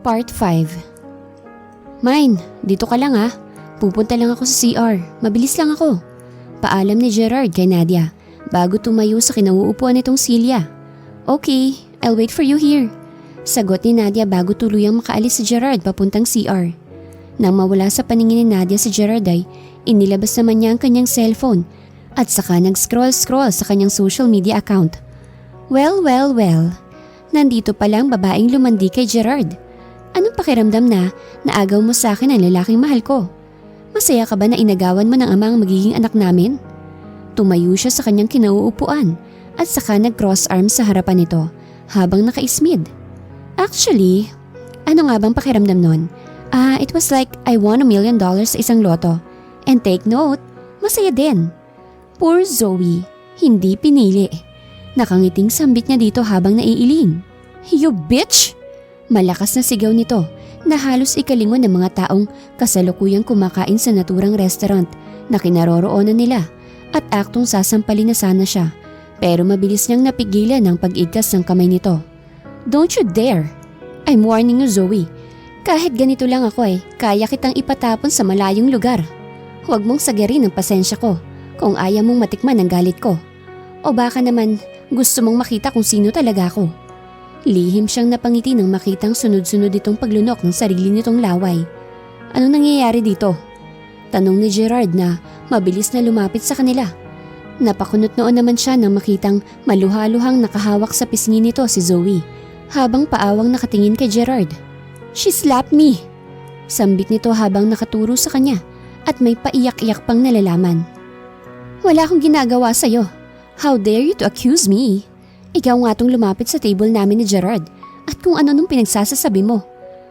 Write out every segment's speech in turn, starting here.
Part 5. Mine, dito ka lang ha. Pupunta lang ako sa CR. Mabilis lang ako. Paalam ni Gerard kay Nadia bago tumayo sa kinauupuan nitong Celia. Okay, I'll wait for you here. Sagot ni Nadia bago tuluyang makaalis si Gerard papuntang CR. Nang mawala sa paningin ni Nadia si Gerard ay inilabas naman niya ang kanyang cellphone at saka nag-scroll sa kanyang social media account. Well. Nandito palang babaeng lumandi kay Gerard. Anong pakiramdam na naagaw mo sa akin ang lalaking mahal ko? Masaya ka ba na inagawan mo ng amang magiging anak namin? Tumayo siya sa kanyang kinauupuan at saka nag-cross arms sa harapan nito habang nakaismid. Actually, ano nga bang pakiramdam nun? It was like I won $1 million sa isang loto. And take note, masaya din. Poor Zoe, hindi pinili. Nakangiting sambit niya dito habang naiiling. You bitch! Malakas na sigaw nito na halos ikalingon ng mga taong kasalukuyang kumakain sa naturang restaurant na kinaroroonan nila at aktong sasampalin na sana siya pero mabilis niyang napigilan ang pag-igkas ng kamay nito. Don't you dare! I'm warning you, Zoe. Kahit ganito lang ako kaya kitang ipatapon sa malayong lugar. Huwag mong sagarin ang pasensya ko kung ayaw mong matikman ang galit ko. O baka naman gusto mong makita kung sino talaga ako. Lihim siyang napangiti nang makitang sunod-sunod itong paglunok ng sarili nitong laway. Anong nangyayari dito? Tanong ni Gerard na mabilis na lumapit sa kanila. Napakunot noon naman siya nang makitang maluhaluhang nakahawak sa pisngi nito si Zoe habang paawang nakatingin kay Gerard. She slapped me! Sambit nito habang nakaturo sa kanya at may paiyak-iyak pang nalalaman. Wala akong ginagawa sa'yo. How dare you to accuse me? Ikaw nga tong lumapit sa table namin ni Gerard at kung ano nung pinagsasasabi mo.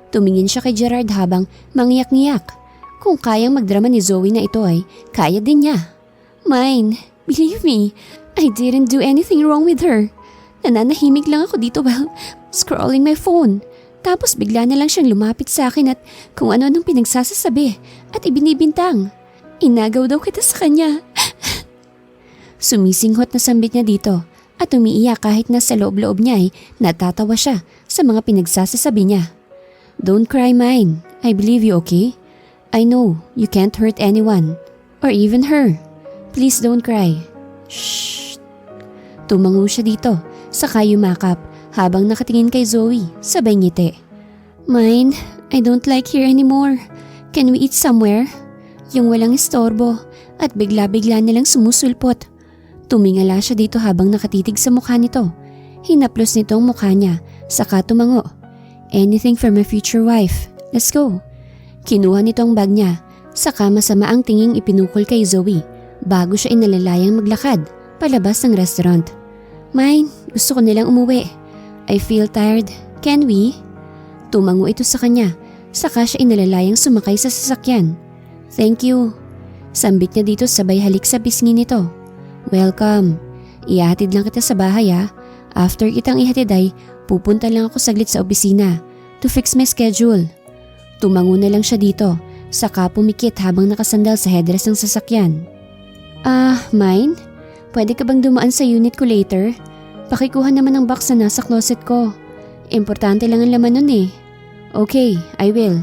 Tumingin siya kay Gerard habang mangiyak-ngiyak. Kung kayang magdrama ni Zoe na ito kaya din niya. Mine, believe me, I didn't do anything wrong with her. Nananahimik lang ako dito while scrolling my phone. Tapos bigla na lang siyang lumapit sa akin at kung ano nung pinagsasasabi at ibinibintang. Inagaw daw kita sa kanya. Sumisinghot na sambit niya dito. At umiiyak kahit na sa loob-loob niya natatawa siya sa mga pinagsasasabi niya. Don't cry, Mine. I believe you, okay? I know you can't hurt anyone. Or even her. Please don't cry. Shh. Tumango siya dito, saka yumakap habang nakatingin kay Zoe, sabay ngiti. Mine, I don't like here anymore. Can we eat somewhere? Yung walang istorbo at bigla-bigla nilang sumusulpot. Tumingala siya dito habang nakatitig sa mukha nito. Hinaplos nito ang mukha niya, saka tumango. Anything for my future wife. Let's go. Kinuha nito ang bag niya, saka masama ang tinging ipinukol kay Zoe bago siya inalalayang maglakad palabas ng restaurant. Mine, gusto ko nilang umuwi. I feel tired. Can we? Tumango ito sa kanya, saka siya inalalayang sumakay sa sasakyan. Thank you. Sambit niya dito sabay halik sa pisngi nito. Welcome. Ihatid lang kita sa bahay ha. After kitang ihatid pupunta lang ako saglit sa opisina to fix my schedule. Tumango na lang siya dito, saka pumikit habang nakasandal sa headrest ng sasakyan. Mine? Pwede ka bang dumaan sa unit ko later? Pakikuha naman ng box na nasa closet ko. Importante lang ang laman nun Okay, I will.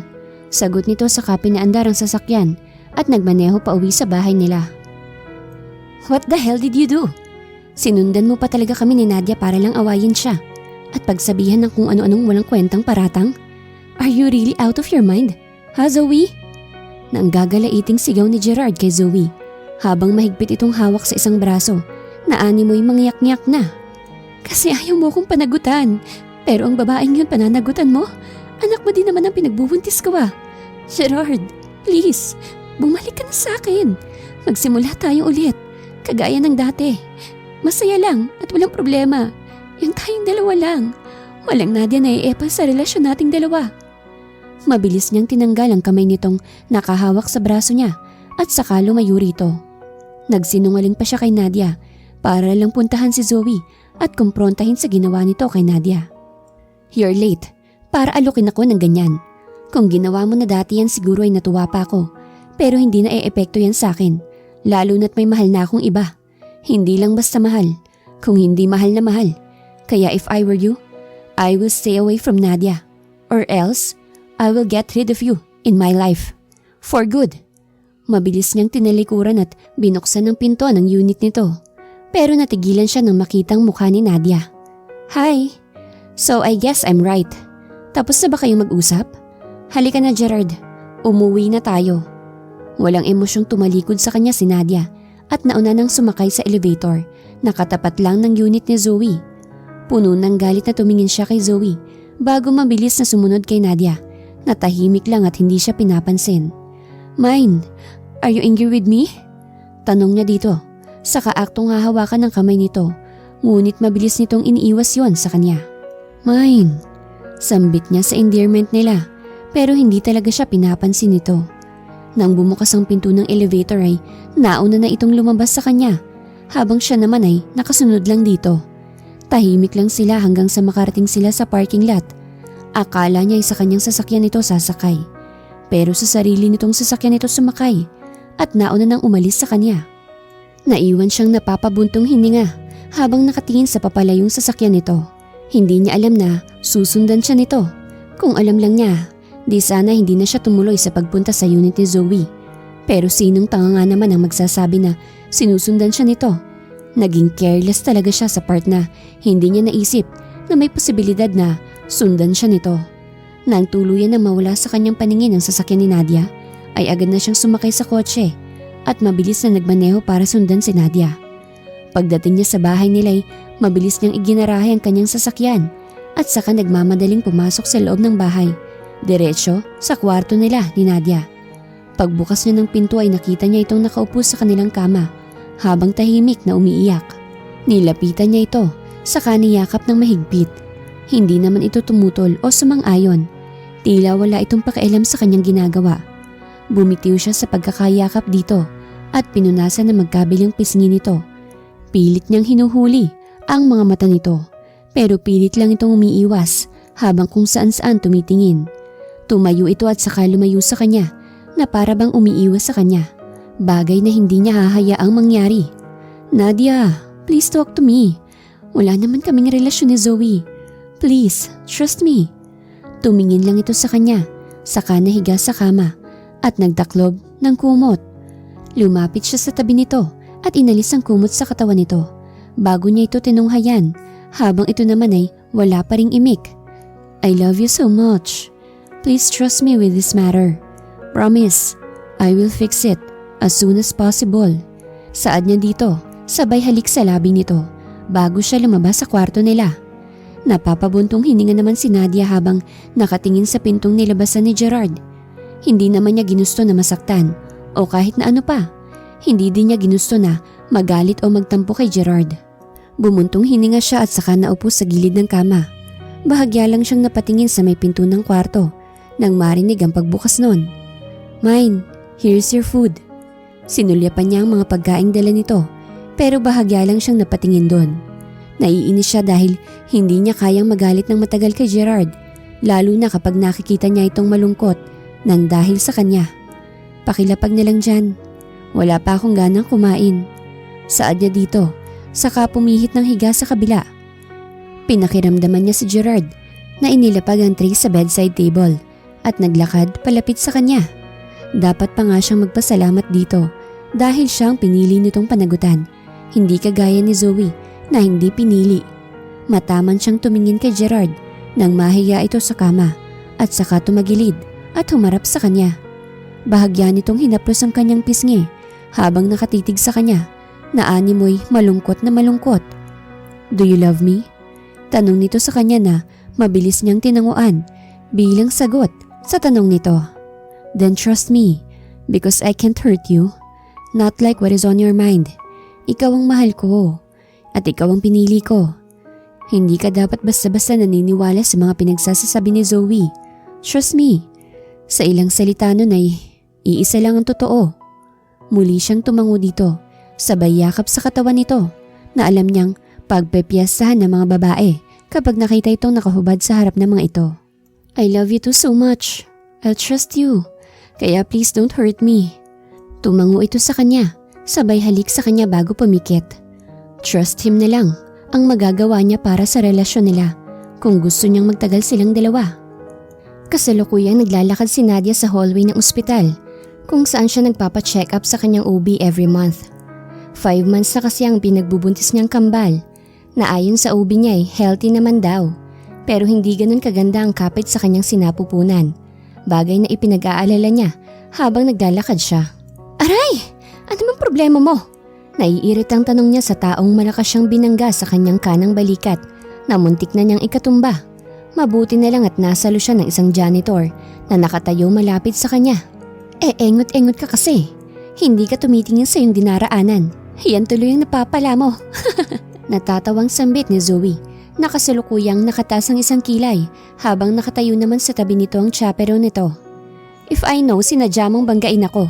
Sagot nito saka pinaandar ang sasakyan at nagmaneho pa uwi sa bahay nila. What the hell did you do? Sinundan mo pa talaga kami ni Nadia para lang awayin siya at pagsabihan ng kung ano-anong walang kwentang paratang? Are you really out of your mind? Ha, Zoe? Nang gagalaiting sigaw ni Gerard kay Zoe habang mahigpit itong hawak sa isang braso na animoy mangyak-ngyak na. Kasi ayaw mo akong panagutan, pero ang babaeng yun pananagutan mo? Anak mo din naman ang pinagbubuntis ko Gerard, please, bumalik ka na sa akin. Magsimula tayo ulit. Kagaya ng dati. Masaya lang at walang problema. Yung tayong dalawa lang. Walang Nadia na iepa sa relasyon nating dalawa. Mabilis niyang tinanggal ang kamay nitong nakahawak sa braso niya at saka lumayo rito. Nagsinungaling pa siya kay Nadia para lang puntahan si Zoe at kumprontahin sa ginawa nito kay Nadia. You're late. Para alukin ako ng ganyan. Kung ginawa mo na dati yan siguro ay natuwa pa ako. Pero hindi na e-epekto yan sa akin. Lalo na't may mahal na akong iba. Hindi lang basta mahal, kung hindi mahal na mahal. Kaya if I were you, I will stay away from Nadia. Or else, I will get rid of you in my life. For good. Mabilis niyang tinalikuran at binuksan ng pinto ng unit nito. Pero natigilan siya nang makitang mukha ni Nadia. Hi. So I guess I'm right. Tapos na ba kayong mag-usap? Halika na Gerard. Umuwi na tayo. Walang emosyong tumalikod sa kanya si Nadia at nauna nang sumakay sa elevator. Nakatapat lang ng unit ni Zoe. Puno ng galit na tumingin siya kay Zoe bago mabilis na sumunod kay Nadia. Natahimik lang at hindi siya pinapansin. Mine, are you angry with me? Tanong niya dito. Saka aktong hahawakan ng kamay nito. Ngunit mabilis nitong iniiwas yon sa kanya. Mine. Sambit niya sa endearment nila pero hindi talaga siya pinapansin nito. Nang bumukas ang pinto ng elevator ay nauna na itong lumabas sa kanya habang siya naman ay nakasunod lang dito. Tahimik lang sila hanggang sa makarating sila sa parking lot. Akala niya ay sa kanyang sasakyan ito sasakay. Pero sa sarili nitong sasakyan ito sumakay at nauna nang umalis sa kanya. Naiwan siyang napapabuntong hininga habang nakatingin sa papalayong sasakyan nito. Hindi niya alam na susundan siya nito. Kung alam lang niya, di sana hindi na siya tumuloy sa pagpunta sa unit ni Zoe. Pero sinong tanga nga naman ang magsasabi na sinusundan siya nito? Naging careless talaga siya sa part na hindi niya naisip na may posibilidad na sundan siya nito. Nang tuluyan na mawala sa kanyang paningin ang sasakyan ni Nadia, ay agad na siyang sumakay sa kotse at mabilis na nagmaneho para sundan si Nadia. Pagdating niya sa bahay nila ay mabilis niyang iginarahe ang kanyang sasakyan at saka nagmamadaling pumasok sa loob ng bahay, diretso sa kwarto nila ni Nadia. Pagbukas niya ng pinto ay nakita niya itong nakaupo sa kanilang kama habang tahimik na umiiyak. Nilapitan niya ito saka niyakap ng mahigpit. Hindi naman ito tumutol o sumang-ayon. Tila wala itong pakialam sa kanyang ginagawa. Bumitiw siya sa pagkakayakap dito at pinunasan na magkabilang pisngi nito. Pilit niyang hinuhuli ang mga mata nito pero pilit lang itong umiiwas habang kung saan-saan tumitingin. Tumayo ito at saka lumayo sa kanya na para bang umiiwas sa kanya. Bagay na hindi niya hahayaang mangyari. Nadia, please talk to me. Wala naman kaming relasyon ni Zoe. Please, trust me. Tumingin lang ito sa kanya, saka nahiga sa kama at nagtaklob ng kumot. Lumapit siya sa tabi nito at inalis ang kumot sa katawan nito bago niya ito tinunghayan habang ito naman ay wala pa ring imik. I love you so much. Please trust me with this matter. Promise, I will fix it as soon as possible. Saad niya dito, sabay halik sa labi nito bago siya lumabas sa kwarto nila. Napapabuntong hininga naman si Nadia habang nakatingin sa pintong nilabasan ni Gerard. Hindi naman niya ginusto na masaktan o kahit na ano pa. Hindi din niya ginusto na magalit o magtampo kay Gerard. Bumuntong hininga siya at saka naupo sa gilid ng kama. Bahagya lang siyang napatingin sa may pinto ng kwarto nang marinig ang pagbukas nun. Mine, here's your food. Sinulyapan niya ang mga pagkaing dala nito pero bahagya lang siyang napatingin doon. Naiinis siya dahil hindi niya kayang magalit ng matagal kay Gerard, lalo na kapag nakikita niya itong malungkot nang dahil sa kanya. Pakilapag na lang dyan. Wala pa akong ganang kumain. Saad niya dito, saka pumihit ng higa sa kabila. Pinakiramdaman niya si Gerard na inilapag ang tray sa bedside table at naglakad palapit sa kanya. Dapat pa nga siyang magpasalamat dito dahil siyang pinili nitong panagutan, hindi kagaya ni Zoe na hindi pinili. Mataman siyang tumingin kay Gerard nang mahiya ito sa kama at saka tumagilid at humarap sa kanya. Bahagya nitong hinaplos ang kanyang pisngi habang nakatitig sa kanya na animoy malungkot na malungkot. Do you love me? Tanong nito sa kanya na mabilis niyang tinanguan bilang sagot sa tanong nito. Then trust me because I can't hurt you. Not like what is on your mind. Ikaw ang mahal ko. At ikaw ang pinili ko. Hindi ka dapat basta-basta naniniwala sa mga pinagsasasabi ni Zoe. Trust me. Sa ilang salita nun ay iisa lang ang totoo. Muli siyang tumango dito, sabay yakap sa katawan nito na alam niyang pagpepiyasahan ng mga babae kapag nakita itong nakahubad sa harap ng mga ito. I love you too so much. I'll trust you. Kaya please don't hurt me. Tumango ito sa kanya, sabay halik sa kanya bago pumikit. Trust him na lang ang magagawa niya para sa relasyon nila kung gusto niyang magtagal silang dalawa. Kasalukuyang naglalakad si Nadia sa hallway ng ospital kung saan siya nagpapa-check up sa kanyang OB every month. 5 months na kasi ang pinagbubuntis niyang kambal na ayon sa OB niya ay healthy naman daw pero hindi ganun kaganda ang kapit sa kanyang sinapupunan. Bagay na ipinag-aalala niya habang naglalakad siya. Aray! Ano mang problema mo? Naiirit ang tanong niya sa taong malakas siyang binangga sa kanyang kanang balikat na muntik na niyang ikatumba. Mabuti na lang at nasalo siya ng isang janitor na nakatayo malapit sa kanya. Engot-engot ka kasi. Hindi ka tumitingin sa iyong dinaraanan. Yan tuloy ang napapala mo. Natatawang sambit ni Zoe. Nakasalukuyang nakataas ang isang kilay habang nakatayo naman sa tabi nito ang chaperone nito. If I know, sinadya mong banggain ako.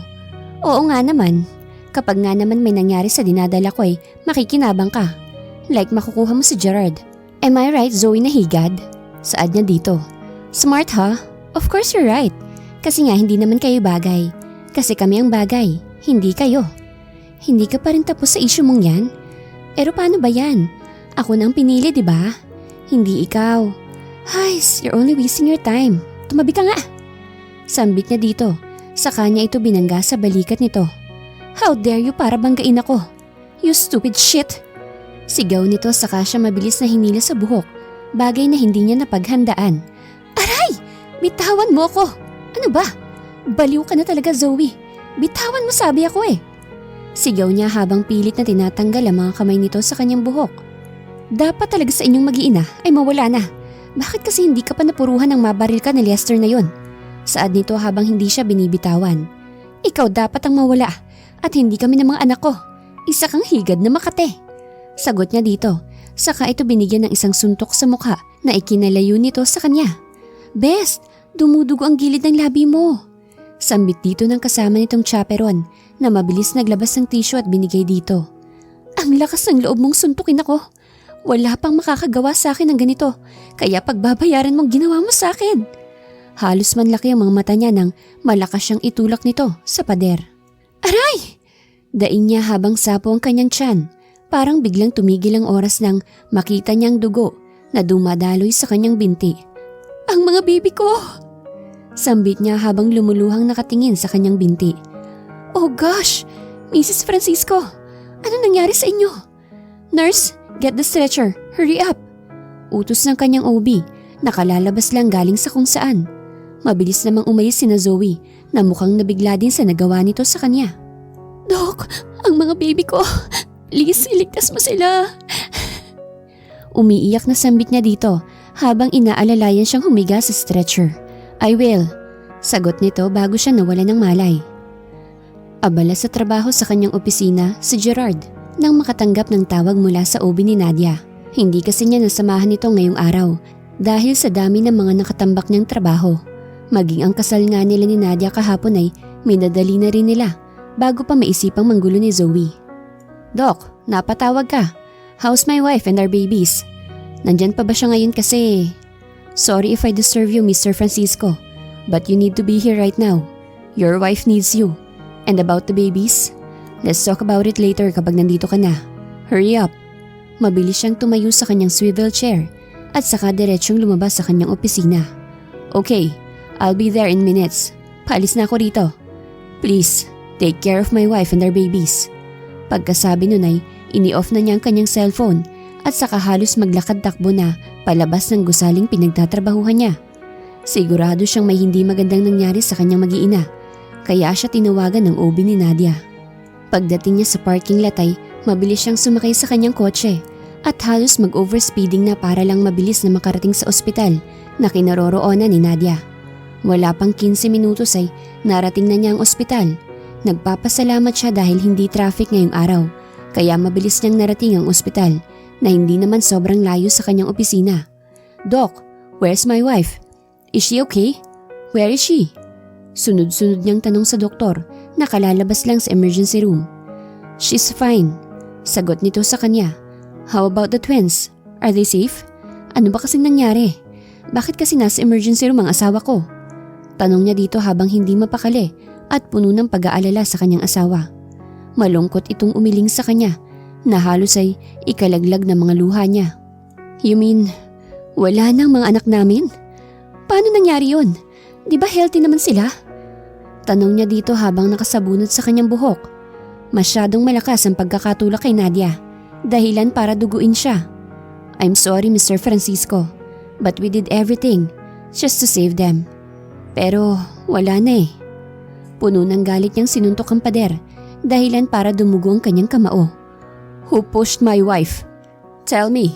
Oo nga naman. Kapag nga naman may nangyari sa dinadala ko makikinabang ka. Like makukuha mo si Gerard. Am I right, Zoe na higad? Saad niya dito. Smart ha? Of course you're right. Kasi nga hindi naman kayo bagay. Kasi kami ang bagay, hindi kayo. Hindi ka pa rin tapos sa issue mong yan? Pero paano ba yan? Ako nang pinili, di ba? Hindi ikaw. Hays, you're only wasting your time. Tumabi ka nga. Sambit niya dito. Sa kanya ito binangga sa balikat nito. How dare you para banggain ako? You stupid shit. Sigaw nito saka siya mabilis na hinila sa buhok. Bagay na hindi niya napaghandaan. Aray! Bitawan mo ako! Ano ba? Baliw ka na talaga, Zoe. Bitawan mo sabi ako Sigaw niya habang pilit na tinatanggal ang mga kamay nito sa kanyang buhok. Dapat talaga sa inyong mag-iina ay mawala na. Bakit kasi hindi ka pa napuruhan ng mabaril ka na Lester na yon? Saad nito habang hindi siya binibitawan. Ikaw dapat ang mawala at hindi kami ng mga anak ko. Isa kang higad na Makate. Sagot niya dito. Saka ito binigyan ng isang suntok sa mukha na ikinalayo nito sa kanya. Best, dumudugo ang gilid ng labi mo. Sambit dito ng kasama nitong chaperon na mabilis naglabas ng tissue at binigay dito. Ang lakas ng loob mong suntukin ako. Wala pang makakagawa sa akin ng ganito, kaya pagbabayaran mong ginawa mo sa akin. Halos manlaki ang mga mata niya nang malakas siyang itulak nito sa pader. Aray! Daing niya habang sapo ang kanyang tiyan. Parang biglang tumigil ang oras nang makita niyang dugo na dumadaloy sa kanyang binti. Ang mga baby ko! Sambit niya habang lumuluhang nakatingin sa kanyang binti. Oh gosh! Mrs. Francisco! Ano nangyari sa inyo? Nurse, get the stretcher. Hurry up! Utos ng kanyang OB, nakalalabas lang galing sa kung saan. Mabilis namang umalis sina Zoe na mukhang nabigla din sa nagawa nito sa kanya. Dok, ang mga baby ko! Please, iligtas mo sila. Umiiyak na sambit niya dito habang inaalalayan siyang humiga sa stretcher. I will. Sagot nito bago siya nawala ng malay. Abala sa trabaho sa kanyang opisina si Gerard nang makatanggap ng tawag mula sa OB ni Nadia. Hindi kasi niya nasamahan ito ngayong araw dahil sa dami ng mga nakatambak niyang trabaho. Maging ang kasal nga nila ni Nadia kahapon ay minadali na rin nila bago pa maisipang manggulo ni Zoe. Doc, napatawag ka. How's my wife and our babies? Nandyan pa ba siya ngayon kasi? Sorry if I disturb you, Mr. Francisco, but you need to be here right now. Your wife needs you. And about the babies? Let's talk about it later kapag nandito ka na. Hurry up. Mabilis siyang tumayo sa kanyang swivel chair at saka diretsyong lumabas sa kanyang opisina. Okay, I'll be there in minutes. Paalis na ako rito. Please, take care of my wife and our babies. Pagkasabi nun ay ini-off na niya ang kanyang cellphone at saka halos maglakad-takbo na palabas ng gusaling pinagtatrabahuhan niya. Sigurado siyang may hindi magandang nangyari sa kanyang mag-iina kaya siya tinawagan ng OB ni Nadia. Pagdating niya sa parking lot ay mabilis siyang sumakay sa kanyang kotse at halos mag-overspeeding na para lang mabilis na makarating sa ospital na kinaroroonan ni Nadia. Wala pang 15 minutos ay narating na niya ang ospital. Nagpapasalamat siya dahil hindi traffic ngayong araw kaya mabilis niyang narating ang ospital na hindi naman sobrang layo sa kanyang opisina. Doc, where's my wife? Is she okay? Where is she? Sunod-sunod niyang tanong sa doktor na kalalabas lang sa emergency room. She's fine. Sagot nito sa kanya. How about the twins? Are they safe? Ano ba kasing nangyari? Bakit kasi nasa emergency room ang asawa ko? Tanong niya dito habang hindi mapakali at puno ng pag-aalala sa kanyang asawa. Malungkot itong umiling sa kanya na halos ay ikalaglag ng mga luha niya. You mean, wala nang mga anak namin? Paano nangyari yun? Di ba healthy naman sila? Tanong niya dito habang nakasabunot sa kanyang buhok. Masyadong malakas ang pagkakatulak kay Nadia, dahilan para duguin siya. I'm sorry Mr. Francisco, but we did everything just to save them. Pero wala na eh. Puno ng galit niyang sinuntok ang pader, dahilan para dumugo ang kanyang kamao. Who pushed my wife? Tell me.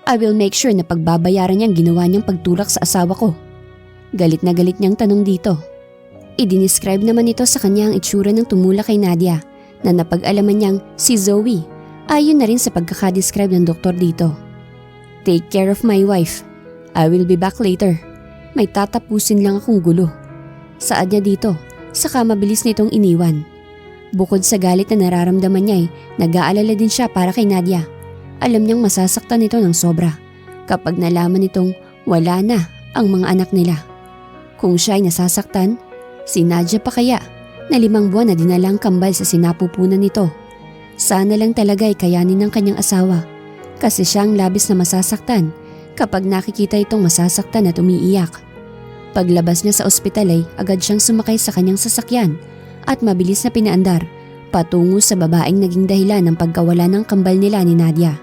I will make sure na pagbabayaran niya ang ginawa niyang pagtulak sa asawa ko. Galit na galit niyang tanong dito. Idinescribe naman ito sa kanya ang itsura ng tumulak kay Nadia na napag-alaman niyang si Zoe. Ayon na rin sa pagkakadescribe ng doktor dito. Take care of my wife. I will be back later. May tatapusin lang akong gulo. Saad niya dito, saka mabilis nitong iniwan. Bukod sa galit na nararamdaman niya ay nag-aalala din siya para kay Nadia. Alam niyang masasaktan ito ng sobra kapag nalaman nitong wala na ang mga anak nila. Kung siya ay nasasaktan, si Nadia pa kaya na 5 buwan na dinalang kambal sa sinapupunan nito. Sana lang talaga ay kayanin ng kanyang asawa kasi siya ang labis na masasaktan kapag nakikita itong masasaktan at umiiyak. Paglabas niya sa ospital ay agad siyang sumakay sa kanyang sasakyan at mabilis na pinaandar patungo sa babaeng naging dahilan ng pagkawala ng kambal nila ni Nadia.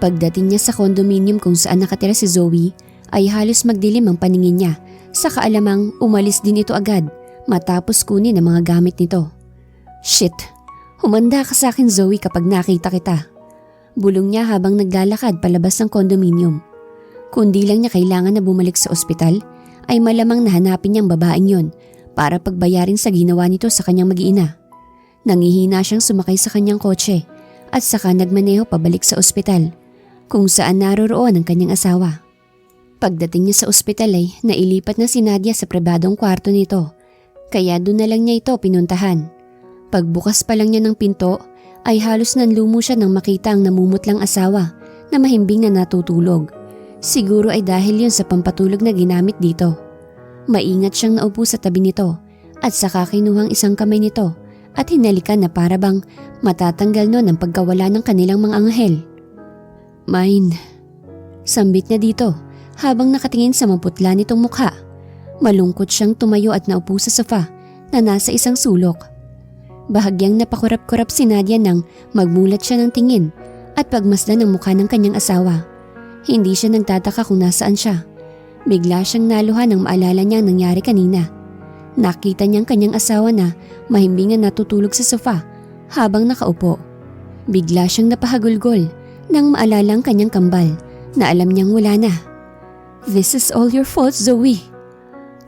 Pagdating niya sa condominium kung saan nakatira si Zoe ay halos magdilim ang paningin niya sa kaalamang umalis din ito agad matapos kunin ang mga gamit nito. Shit! Humanda ka sa akin Zoe kapag nakita kita. Bulong niya habang naglalakad palabas ng condominium. Kundi lang niya kailangan na bumalik sa ospital ay malamang nahanapin niyang babaeng yon para pagbayarin sa ginawa nito sa kanyang mag-iina. Nangihina siyang sumakay sa kanyang kotse at saka nagmaneho pabalik sa ospital kung saan naroroon ang kanyang asawa. Pagdating niya sa ospital ay nailipat na si Nadia sa pribadong kwarto nito kaya doon na lang niya ito pinuntahan. Pagbukas pa lang niya ng pinto ay halos nanlumo siya nang makita ang namumutlang asawa na mahimbing na natutulog. Siguro ay dahil yun sa pampatulog na ginamit dito. Maingat siyang naupo sa tabi nito at saka kinuhang isang kamay nito at hinalikan na para bang matatanggal nun ang pagkawala ng kanilang mga anghel. Mine. Sambit niya dito habang nakatingin sa maputla nitong mukha. Malungkot siyang tumayo at naupo sa sofa na nasa isang sulok. Bahagyang napakurap-kurap si Nadia nang magmulat siya ng tingin at pagmasdan ng mukha ng kanyang asawa. Hindi siya nagtataka kung nasaan siya. Bigla siyang naluha nang maalala niya ang nangyari kanina. Nakita niyang kanyang asawa na mahimbing na natutulog sa sofa habang nakaupo. Bigla siyang napahagulgol nang maalala ang kanyang kambal na alam niyang wala na. This is all your fault, Zoe.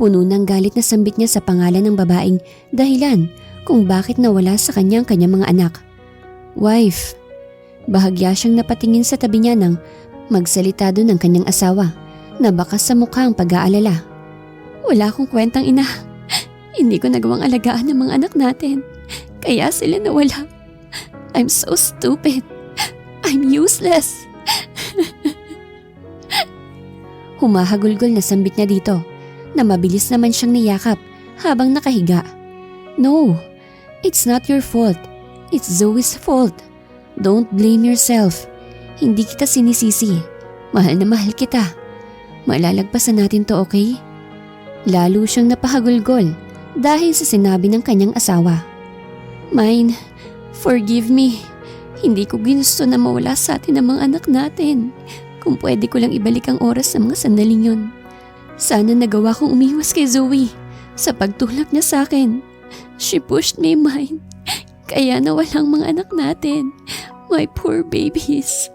Puno ng galit na sambit niya sa pangalan ng babaeng dahilan kung bakit nawala sa kanyang mga anak. Wife. Bahagya siyang napatingin sa tabi niya nang magsalita doon ng kanyang asawa na bakas sa mukha ang pag-aalala. Wala akong kwentang ina. Hindi ko nagawang alagaan ng mga anak natin. Kaya sila nawala. I'm so stupid. I'm useless. Humahagulgol na sambit niya dito na mabilis naman siyang niyakap habang nakahiga. No, it's not your fault. It's Zoe's fault. Don't blame yourself. Hindi kita sinisisi. Mahal na mahal kita. Malalagpasan natin to, okay? Lalo siyang napahagulgol dahil sa sinabi ng kanyang asawa. Mine, forgive me. Hindi ko ginusto na mawala sa atin ang mga anak natin. Kung pwede ko lang ibalik ang oras sa mga sandaling yun. Sana nagawa kong umiwas kay Zoe sa pagtulak niya sa akin. She pushed me mine. Kaya nawalang mga anak natin. My poor babies.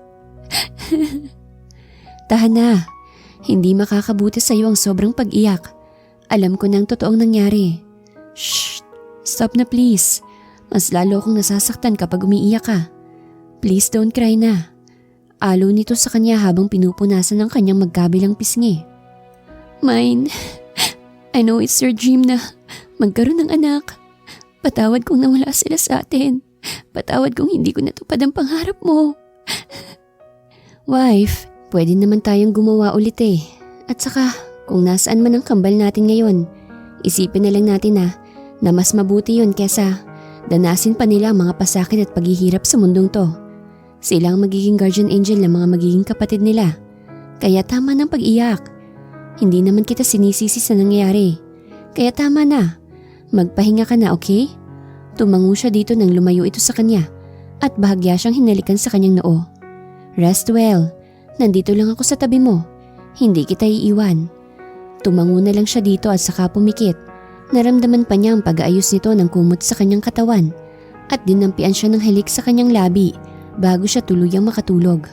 Tahan na. Hindi makakabuti sa iyo ang sobrang pag-iyak. Alam ko na ang totoong nangyari. Shh! Stop na please. Mas lalo akong nasasaktan kapag umiiyak ka. Please don't cry na. Alo nito sa kanya habang pinupunasan ng kanyang magkabilang pisngi. Mine, I know it's your dream na magkaroon ng anak. Patawad kung nawala sila sa atin. Patawad kung hindi ko natupad ang pangarap mo. Wife, pwede naman tayong gumawa ulit eh. At saka, kung nasaan man ang kambal natin ngayon, isipin na lang natin na mas mabuti yun kesa danasin pa nila ang mga pasakit at paghihirap sa mundong to. Sila ang magiging guardian angel ng mga magiging kapatid nila. Kaya tama ng pag-iyak. Hindi naman kita sinisisi sa nangyayari. Kaya tama na. Magpahinga ka na, okay? Tumango siya dito nang lumayo ito sa kanya at bahagya siyang hinalikan sa kanyang noo. Rest well. Nandito lang ako sa tabi mo. Hindi kita iiwan. Tumango na lang siya dito at saka pumikit. Naramdaman pa niya ang pag-aayos nito ng kumot sa kanyang katawan at dinampian siya ng halik sa kanyang labi bago siya tuluyang makatulog.